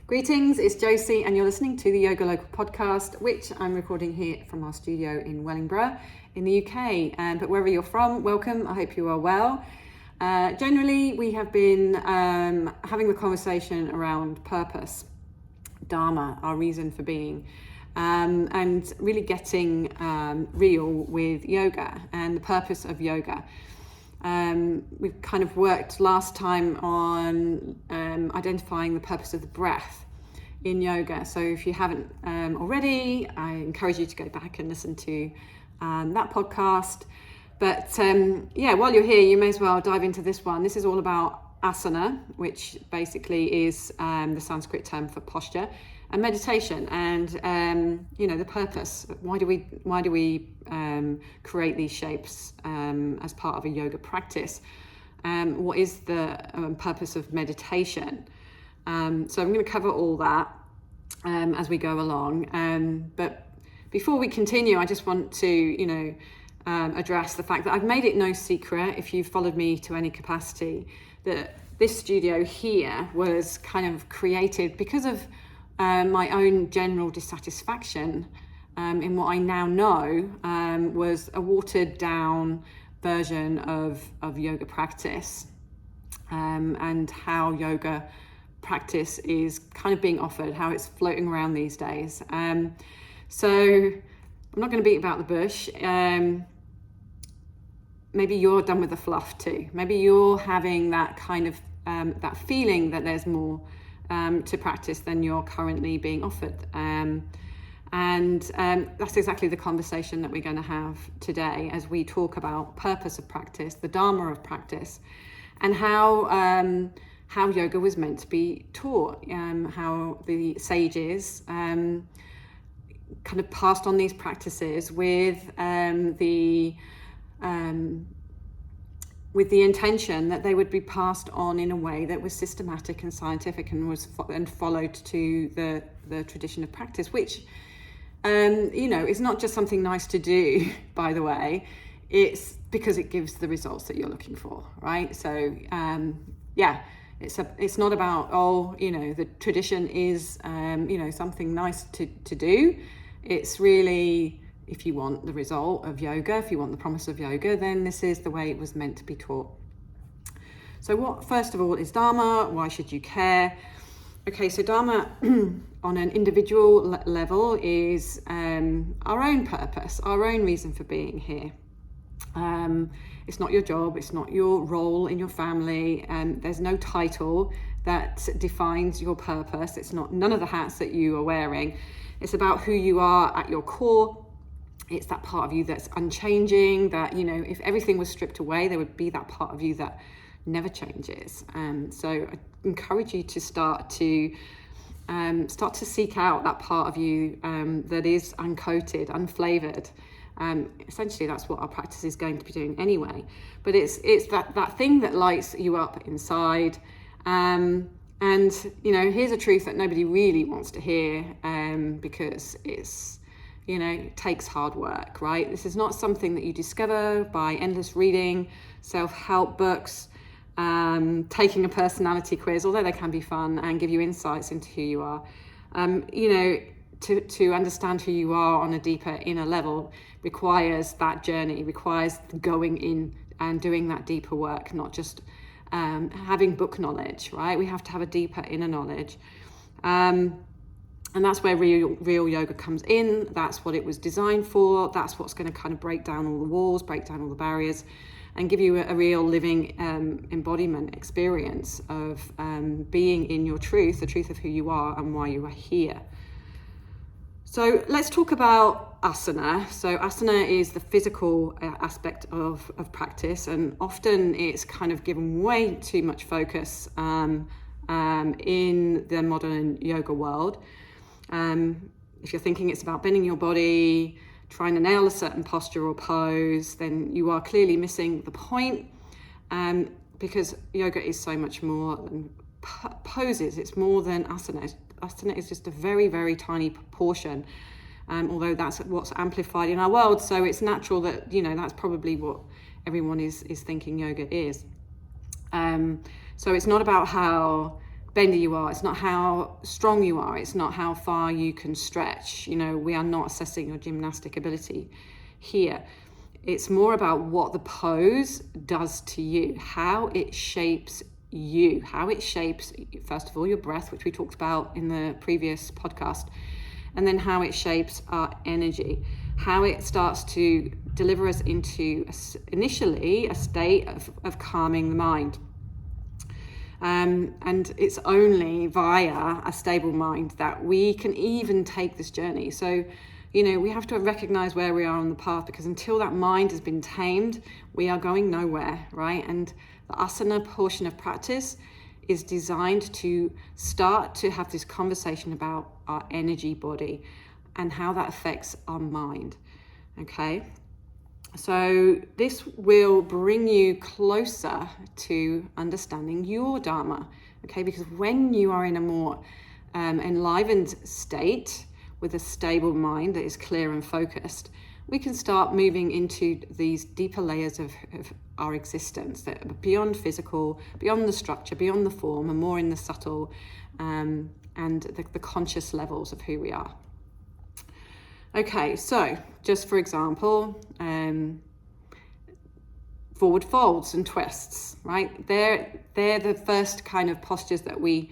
Greetings, it's Josie and you're listening to the Yoga Local podcast, which I'm recording here from our studio in Wellingborough in the UK. But wherever you're from, welcome. I hope you are well. Generally, we have been having the conversation around purpose, Dharma, our reason for being, and really getting real with yoga and the purpose of yoga. We've kind of worked last time on identifying the purpose of the breath in yoga. So if you haven't already, I encourage you to go back and listen to that podcast. But while you're here, you may as well dive into this one. This is all about asana, which basically is the Sanskrit term for posture, and meditation, and the purpose. Why do we create these shapes as part of a yoga practice? What is the purpose of meditation? So I'm going to cover all that as we go along. But before we continue, I just want to address the fact that I've made it no secret, if you've followed me to any capacity, that this studio here was kind of created because of my own general dissatisfaction in what I now know was a watered down version of yoga practice, and how yoga practice is kind of being offered, how it's floating around these days. So I'm not going to beat about the bush. Maybe you're done with the fluff too. Maybe you're having that kind of that feeling that there's more to practice than you're currently being offered. And that's exactly the conversation that we're going to have today as we talk about purpose of practice, the Dharma of practice, and how yoga was meant to be taught, how the sages kind of passed on these practices with the intention that they would be passed on in a way that was systematic and scientific and followed to the tradition of practice, which is not just something nice to do, by the way. It's because it gives the results that you're looking for, right? So it's not about the tradition is something nice to do. It's really, if you want the result of yoga, if you want the promise of yoga, then this is the way it was meant to be taught. So what, first of all, is Dharma? Why should you care? Okay, so Dharma on an individual level is our own purpose, our own reason for being here. It's not your job, it's not your role in your family, there's no title that defines your purpose. It's not none of the hats that you are wearing. It's about who you are at your core. It's that part of you that's unchanging, that, if everything was stripped away, there would be that part of you that never changes. So I encourage you to start to seek out that part of you that is uncoated, unflavored. Essentially, that's what our practice is going to be doing anyway. But it's that thing that lights you up inside. And here's a truth that nobody really wants to hear, because it's, it takes hard work, right? This is not something that you discover by endless reading, self-help books, taking a personality quiz, although they can be fun and give you insights into who you are. To understand who you are on a deeper inner level requires that journey, requires going in and doing that deeper work, not just having book knowledge, right? We have to have a deeper inner knowledge. And that's where real yoga comes in. That's what it was designed for. That's what's going to kind of break down all the walls, break down all the barriers, and give you a real living embodiment experience of being in your truth, the truth of who you are and why you are here. So let's talk about asana. So asana is the physical aspect of practice, and often it's kind of given way too much focus in the modern yoga world. If you're thinking it's about bending your body, trying to nail a certain posture or pose, then you are clearly missing the point, because yoga is so much more than poses. It's more than asana. Asana is just a very, very tiny portion, although that's what's amplified in our world. So it's natural that, that's probably what everyone is thinking yoga is. So it's not about how bendy you are, it's not how strong you are, it's not how far you can stretch. We are not assessing your gymnastic ability here. It's more about what the pose does to you, how it shapes you, how it shapes, first of all, your breath, which we talked about in the previous podcast, and then how it shapes our energy, how it starts to deliver us into initially a state of calming the mind. And it's only via a stable mind that we can even take this journey. So, we have to recognize where we are on the path, because until that mind has been tamed, we are going nowhere, right? And the asana portion of practice is designed to start to have this conversation about our energy body and how that affects our mind, okay? So this will bring you closer to understanding your Dharma, okay? Because when you are in a more enlivened state with a stable mind that is clear and focused, we can start moving into these deeper layers of our existence that are beyond physical, beyond the structure, beyond the form, and more in the subtle and the conscious levels of who we are. Okay, so just for example, forward folds and twists, right? They're the first kind of postures that we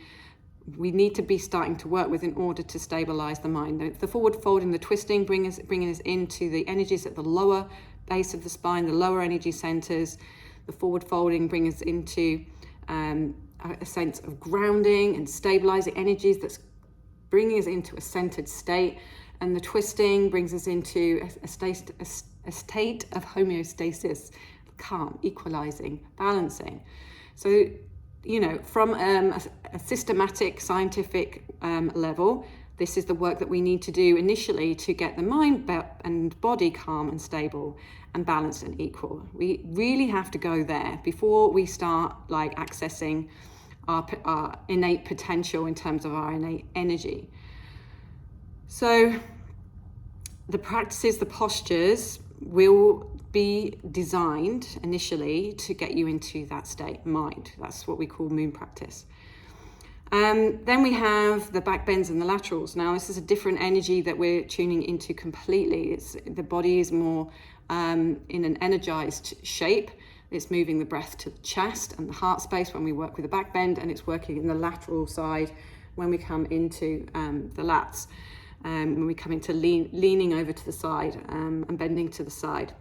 need to be starting to work with in order to stabilize the mind. The forward folding, the twisting, bringing us into the energies at the lower base of the spine, the lower energy centers. The forward folding brings us into a sense of grounding and stabilizing energies that's bringing us into a centered state. And the twisting brings us into a state of homeostasis, calm, equalizing, balancing. So, from a systematic scientific level, this is the work that we need to do initially to get the mind and body calm and stable and balanced and equal. We really have to go there before we start accessing our innate potential in terms of our innate energy. So the practices, the postures will be designed initially to get you into that state, mind. That's what we call moon practice. Then we have the back bends and the laterals. Now, this is a different energy that we're tuning into completely. The body is more in an energized shape. It's moving the breath to the chest and the heart space when we work with the back bend, and it's working in the lateral side when we come into the lats. When we come into leaning over to the side and bending to the side.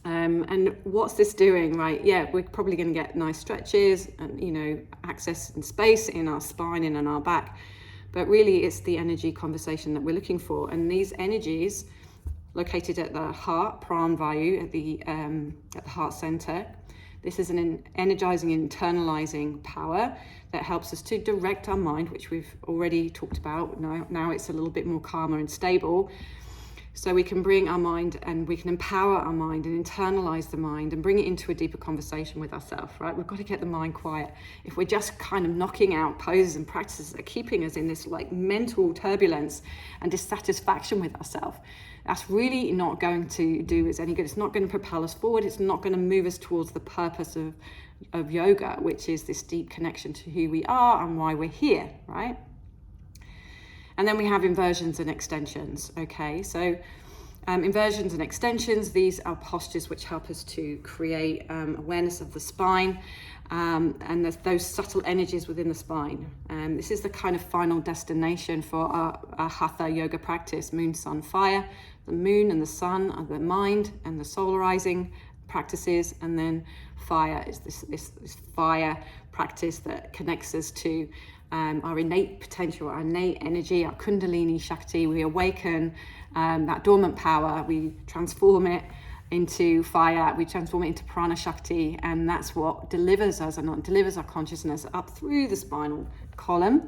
And what's this doing, right? Yeah, we're probably going to get nice stretches and, access and space in our spine and in our back. But really, it's the energy conversation that we're looking for. And these energies located at the heart, pran vayu, at the heart center. This is an energizing, internalizing power that helps us to direct our mind, which we've already talked about. Now it's a little bit more calmer and stable. So we can bring our mind and we can empower our mind and internalize the mind and bring it into a deeper conversation with ourselves, right? We've got to get the mind quiet. If we're just kind of knocking out poses and practices that are keeping us in this mental turbulence and dissatisfaction with ourselves, that's really not going to do us any good. It's not going to propel us forward. It's not going to move us towards the purpose of yoga, which is this deep connection to who we are and why we're here, right? And then we have inversions and extensions, okay? So inversions and extensions, these are postures which help us to create awareness of the spine and those subtle energies within the spine. This is the kind of final destination for our Hatha yoga practice, moon, sun, fire. The moon and the sun are the mind and the solarizing practices, and then fire is this fire practice that connects us to our innate potential, our innate energy, our kundalini shakti. We awaken that dormant power, we transform it into fire, we transform it into prana shakti, and that's what delivers us and delivers our consciousness up through the spinal column,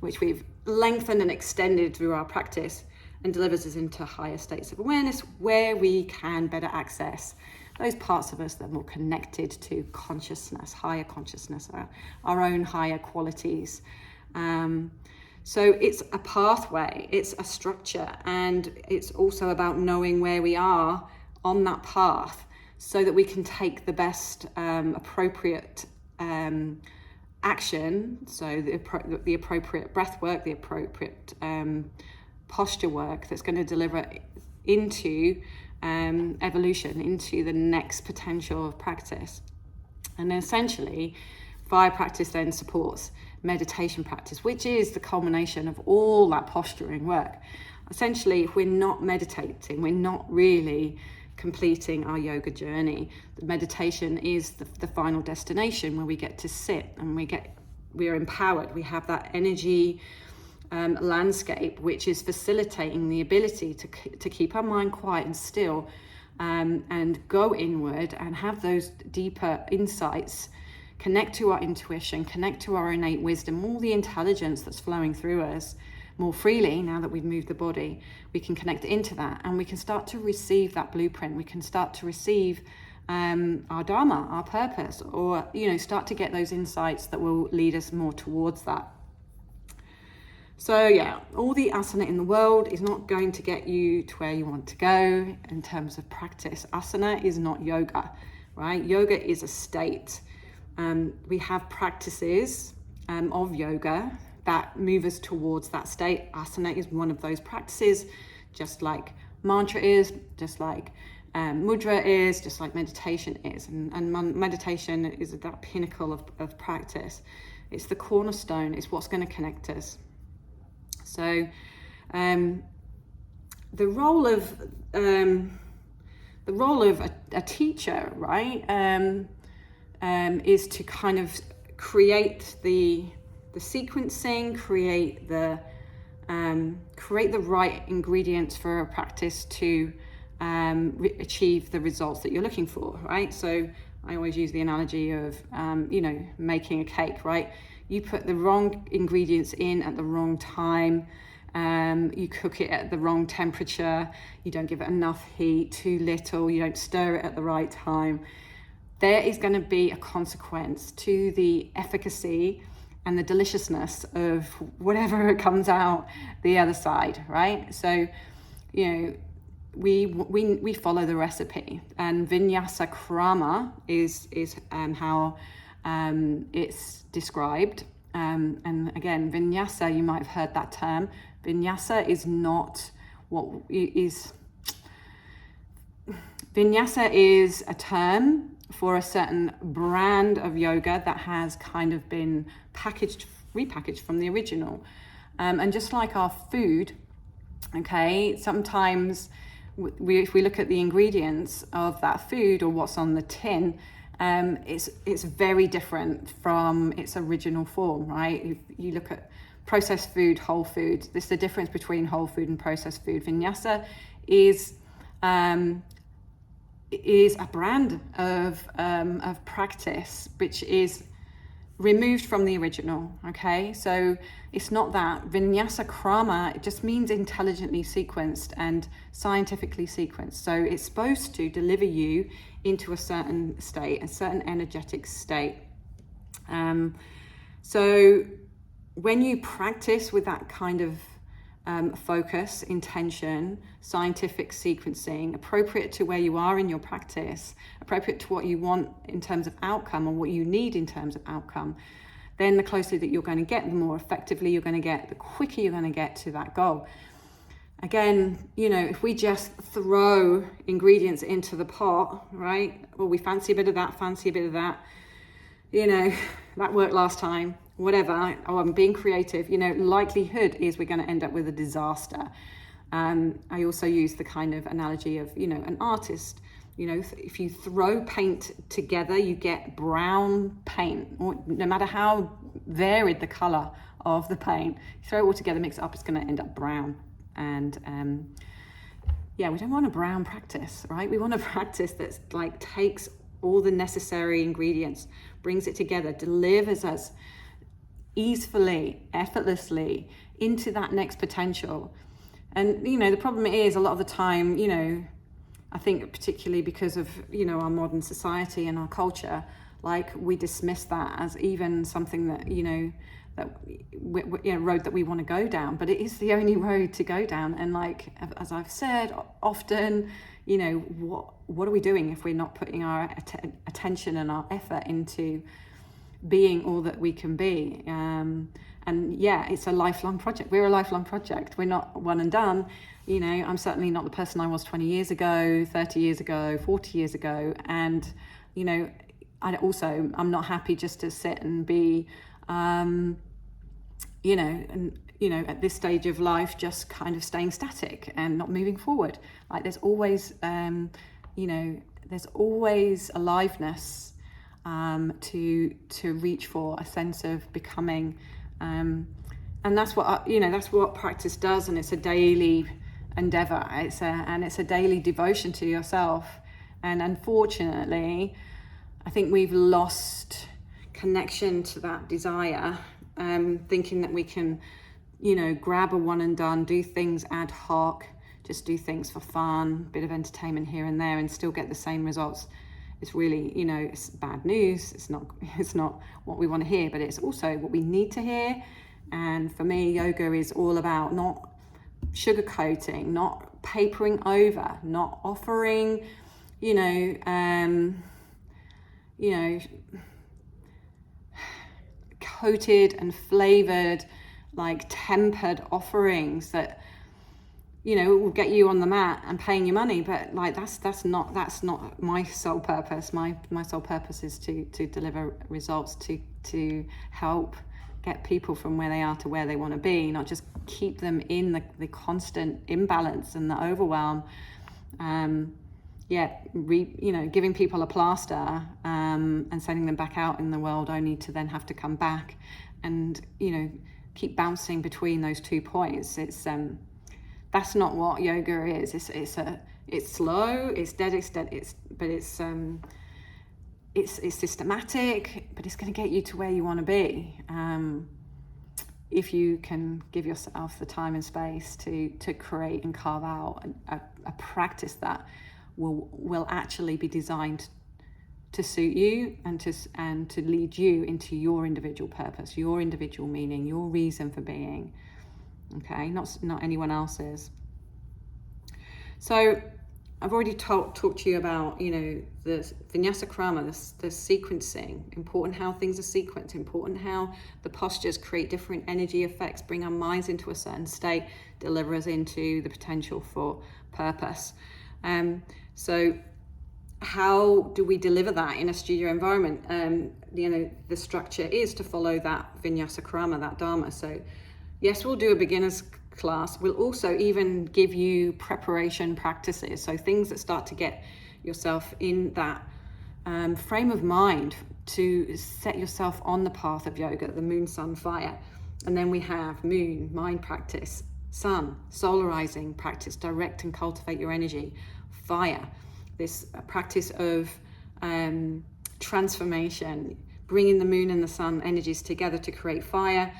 which we've lengthened and extended through our practice, and delivers us into higher states of awareness where we can better access those parts of us that are more connected to consciousness, higher consciousness, our own higher qualities. So it's a pathway, it's a structure, and it's also about knowing where we are on that path so that we can take the best appropriate action, so the appropriate breath work, the appropriate posture work that's going to deliver into evolution, into the next potential of practice. And essentially, fire practice then supports meditation practice, which is the culmination of all that posturing work. Essentially, if we're not meditating, we're not really completing our yoga journey. The meditation is the final destination where we get to sit and we are empowered. We have that energy landscape, which is facilitating the ability to keep our mind quiet and still, and go inward and have those deeper insights, connect to our intuition, connect to our innate wisdom, all the intelligence that's flowing through us more freely. Now that we've moved the body, we can connect into that, and we can start to receive that blueprint. We can start to receive our Dharma, our purpose, or start to get those insights that will lead us more towards that. So yeah, all the asana in the world is not going to get you to where you want to go in terms of practice. Asana is not yoga, right? Yoga is a state. We have practices of yoga that move us towards that state. Asana is one of those practices, just like mantra is, just like mudra is, just like meditation is. And meditation is that pinnacle of practice. It's the cornerstone. It's what's going to connect us. So the role of a teacher, right, is to kind of create the sequencing, create the right ingredients for a practice to achieve the results that you're looking for, right? So I always use the analogy of making a cake, right? You put the wrong ingredients in at the wrong time, you cook it at the wrong temperature, you don't give it enough heat, too little, you don't stir it at the right time. There is going to be a consequence to the efficacy and the deliciousness of whatever comes out the other side, right? So, we follow the recipe, and vinyasa krama is how it's described. And again, vinyasa, you might have heard that term. Vinyasa is not what is. Vinyasa is a term for a certain brand of yoga that has kind of been repackaged from the original. And just like our food, okay, sometimes if we look at the ingredients of that food or what's on the tin, it's very different from its original form, right? If you look at processed food, whole food, there's the difference between whole food and processed food. Vinyasa is a brand of practice which is removed from the original, okay? So it's not that. Vinyasa krama, it just means intelligently sequenced and scientifically sequenced. So it's supposed to deliver you into a certain state, a certain energetic state. So when you practice with that kind of focus, intention, scientific sequencing, appropriate to where you are in your practice, appropriate to what you want in terms of outcome or what you need in terms of outcome, then the closer that you're going to get, the more effectively you're going to get, the quicker you're going to get to that goal. Again, if we just throw ingredients into the pot, right? Well, we fancy a bit of that, that worked last time, whatever, oh, I'm being creative, likelihood is we're going to end up with a disaster. I also use the kind of analogy of, an artist. If you throw paint together, you get brown paint, no matter how varied the color of the paint. You throw it all together, mix it up, it's going to end up brown. And we don't want a brown practice, right? We want a practice that's like takes all the necessary ingredients, brings it together, delivers us easily, effortlessly into that next potential. And the problem is a lot of the time, I think particularly because of our modern society and our culture, like we dismiss that as even something that road that we want to go down, but it is the only road to go down. And like as I've said often, what are we doing if we're not putting our attention and our effort into being all that we can be. And yeah, it's a lifelong project. We're a lifelong project. We're not one and done. You know, I'm certainly not the person I was 20 years ago, 30 years ago, 40 years ago. And, you know, I'm not happy just to sit and be, at this stage of life, just kind of staying static and not moving forward. Like there's always, there's always aliveness to reach for a sense of becoming. And that's what practice does. And it's a daily endeavor. It's a daily devotion to yourself. And unfortunately, I think we've lost connection to that desire, thinking that we can, grab a one and done, do things ad hoc, just do things for fun, bit of entertainment here and there, and still get the same results. It's really, it's bad news. It's not what we want to hear, but it's also what we need to hear. And for me, yoga is all about not sugarcoating, not papering over, not offering, coated and flavored, like tempered offerings that will get you on the mat and paying you money, but like that's not my sole purpose. My sole purpose is to deliver results, to help get people from where they are to where they want to be, not just keep them in the constant imbalance and the overwhelm. Giving people a plaster and sending them back out in the world only to then have to come back and keep bouncing between those 2 points. It's that's not what yoga is. It's slow, it's dedicated, it's systematic, but it's going to get you to where you want to be. If you can give yourself the time and space to create and carve out a practice that will actually be designed to suit you and to lead you into your individual purpose, your individual meaning, your reason for being. Okay, not anyone else's. So I've already talked to you about, the vinyasa krama, the sequencing, important how things are sequenced, important how the postures create different energy effects, bring our minds into a certain state, deliver us into the potential for purpose. So how do we deliver that in a studio environment? The structure is to follow that vinyasa krama, that Dharma. So yes, we'll do a beginner's class. We'll also even give you preparation practices. So things that start to get yourself in that frame of mind to set yourself on the path of yoga, the moon, sun, fire. And then we have moon, mind practice, sun, solarizing practice, direct and cultivate your energy, fire, this practice of transformation, bringing the moon and the sun energies together to create fire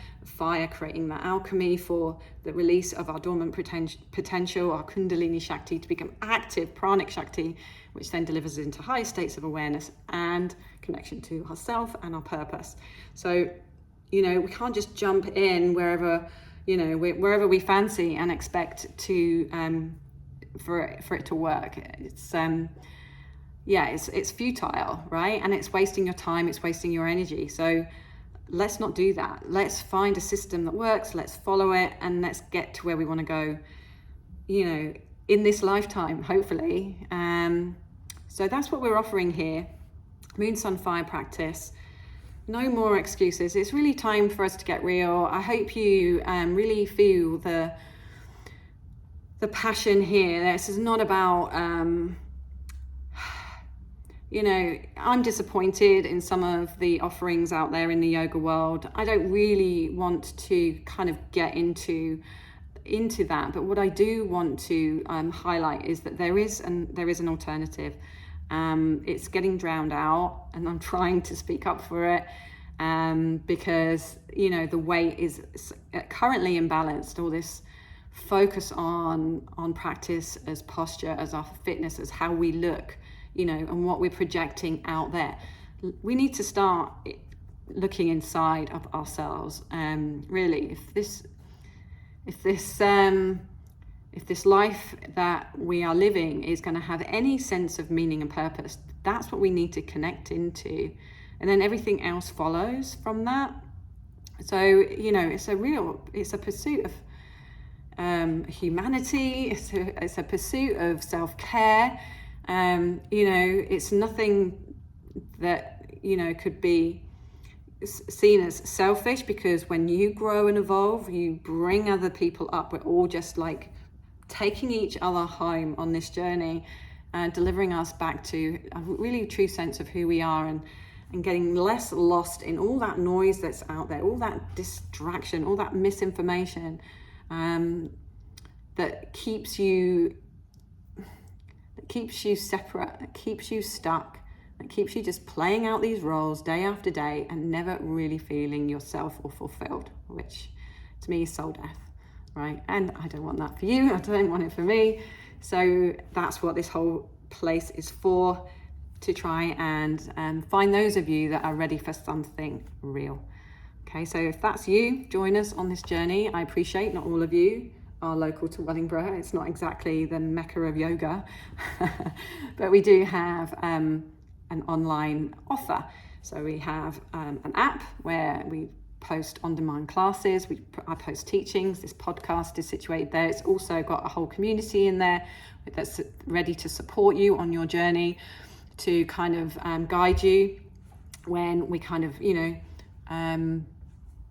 creating the alchemy for the release of our dormant potential, our kundalini shakti to become active pranic shakti, which then delivers into higher states of awareness and connection to ourself and our purpose. So, we can't just jump in wherever we fancy and expect to for it to work. It's futile, right? And it's wasting your time, it's wasting your energy. So let's not do that. Let's find a system that works, let's follow it, and let's get to where we want to go, in this lifetime, hopefully. So that's what we're offering here. Moon, sun, fire practice. No more excuses. It's really time for us to get real. I hope you really feel the passion here. This is not about I'm disappointed in some of the offerings out there in the yoga world. I don't really want to kind of get into that, but what I do want to highlight is that there is an alternative. It's getting drowned out, and I'm trying to speak up for it because the weight is currently imbalanced. All this focus on practice as posture, as our fitness, as how we look, and what we're projecting out there. We need to start looking inside of ourselves. Really, if this life that we are living is going to have any sense of meaning and purpose, that's what we need to connect into. and then everything else follows from that. So, you know, it's a pursuit of humanity. It's a pursuit of self-care. You know, it's nothing that, you know, could be seen as selfish, because when you grow and evolve, you bring other people up. We're all just like taking each other home on this journey and delivering us back to a really true sense of who we are, and getting less lost in all that noise that's out there, all that distraction, all that misinformation that keeps you separate, that keeps you stuck, that keeps you just playing out these roles day after day and never really feeling yourself or fulfilled, which to me is soul death, right? And I don't want that for you. I don't want it for me. So that's what this whole place is for, to try and find those of you that are ready for something real. Okay, so if that's you, join us on this journey. I appreciate not all of you are local to Wellingborough. It's not exactly the mecca of yoga, but we do have an online offer. So we have an app where we post on-demand classes, I post teachings. This podcast is situated there. It's also got a whole community in there that's ready to support you on your journey, to kind of guide you when we kind of, you know,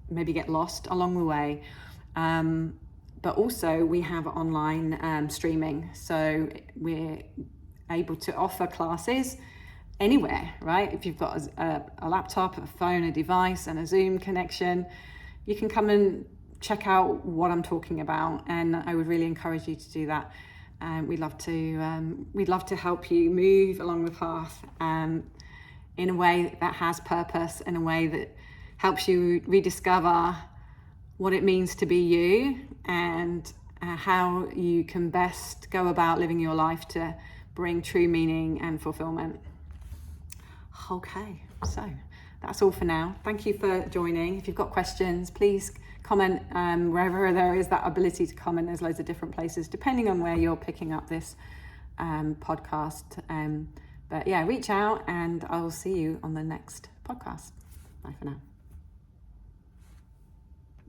maybe get lost along the way. But also we have online streaming. So we're able to offer classes anywhere, right? If you've got a laptop, a phone, a device, and a Zoom connection, you can come and check out what I'm talking about. And I would really encourage you to do that. We'd love to help you move along the path in a way that has purpose, in a way that helps you rediscover what it means to be you, and how you can best go about living your life to bring true meaning and fulfillment. Okay, so that's all for now. Thank you for joining. If you've got questions, please comment wherever there is that ability to comment. There's loads of different places depending on where you're picking up this podcast. But yeah, reach out and I will see you on the next podcast. Bye for now.